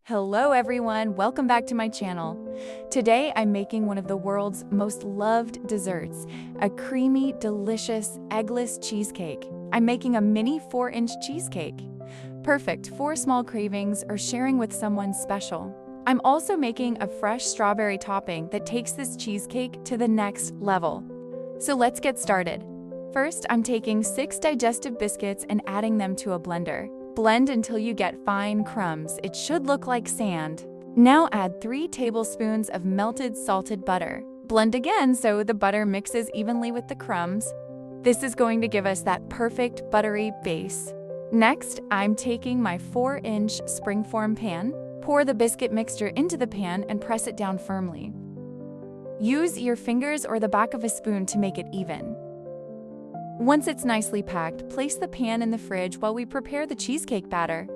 Hello everyone, welcome back to my channel. Today I'm making one of the world's most loved desserts, a creamy, delicious, eggless cheesecake. I'm making a mini 4-inch cheesecake. Perfect for small cravings or sharing with someone special. I'm also making a fresh strawberry topping that takes this cheesecake to the next level. So let's get started. First, I'm taking 6 digestive biscuits and adding them to a blender. Blend until you get fine crumbs. It should look like sand. Now add 3 tablespoons of melted salted butter. Blend again so the butter mixes evenly with the crumbs. This is going to give us that perfect buttery base. Next, I'm taking my 4-inch springform pan. Pour the biscuit mixture into the pan and press it down firmly. Use your fingers or the back of a spoon to make it even. Once it's nicely packed, place the pan in the fridge while we prepare the cheesecake batter.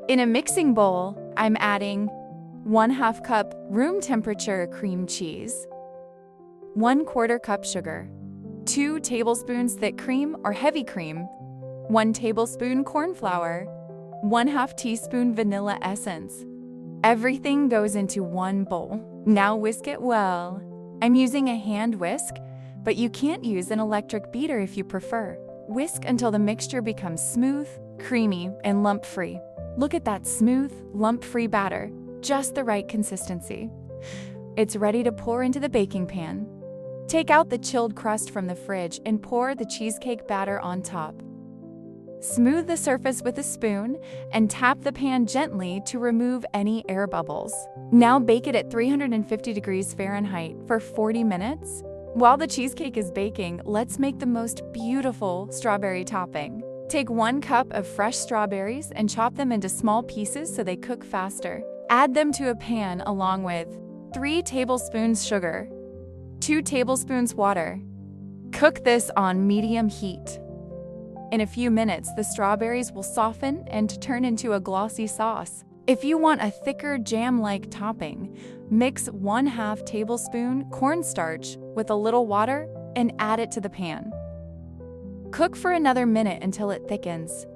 In a mixing bowl, I'm adding 1/2 cup room temperature cream cheese, 1/4 cup sugar, 2 tablespoons thick cream or heavy cream, 1 tablespoon corn flour, 1/2 teaspoon vanilla essence. Everything goes into one bowl. Now whisk it well. I'm using a hand whisk, but you can't use an electric beater if you prefer. Whisk until the mixture becomes smooth, creamy, and lump-free. Look at that smooth, lump-free batter, just the right consistency. It's ready to pour into the baking pan. Take out the chilled crust from the fridge and pour the cheesecake batter on top. Smooth the surface with a spoon and tap the pan gently to remove any air bubbles. Now bake it at 350 degrees Fahrenheit for 40 minutes. While the cheesecake is baking, let's make the most beautiful strawberry topping. Take 1 cup of fresh strawberries and chop them into small pieces so they cook faster. Add them to a pan along with 3 tablespoons sugar, 2 tablespoons water. Cook this on medium heat. In a few minutes, the strawberries will soften and turn into a glossy sauce. If you want a thicker jam-like topping, mix 1/2 tablespoon cornstarch with a little water and add it to the pan. Cook for another minute until it thickens.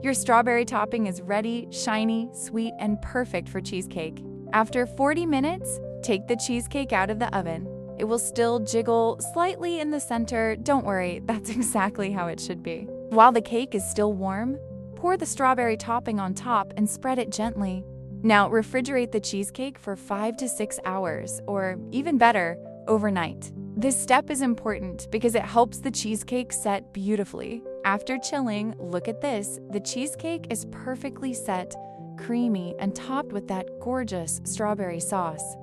Your strawberry topping is ready, shiny, sweet, and perfect for cheesecake. After 40 minutes, take the cheesecake out of the oven. It will still jiggle slightly in the center. Don't worry, that's exactly how it should be. While the cake is still warm, pour the strawberry topping on top and spread it gently. Now refrigerate the cheesecake for 5 to 6 hours, or even better, overnight. This step is important because it helps the cheesecake set beautifully. After chilling, look at this. The cheesecake is perfectly set, creamy, and topped with that gorgeous strawberry sauce.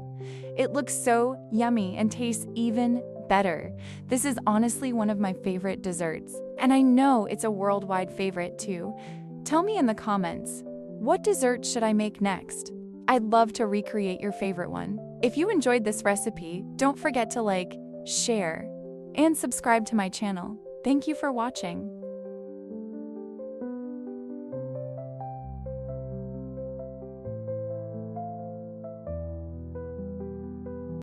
It looks so yummy and tastes even better. This is honestly one of my favorite desserts, and I know it's a worldwide favorite too. Tell me in the comments, what dessert should I make next? I'd love to recreate your favorite one. If you enjoyed this recipe, don't forget to like, share, and subscribe to my channel. Thank you for watching.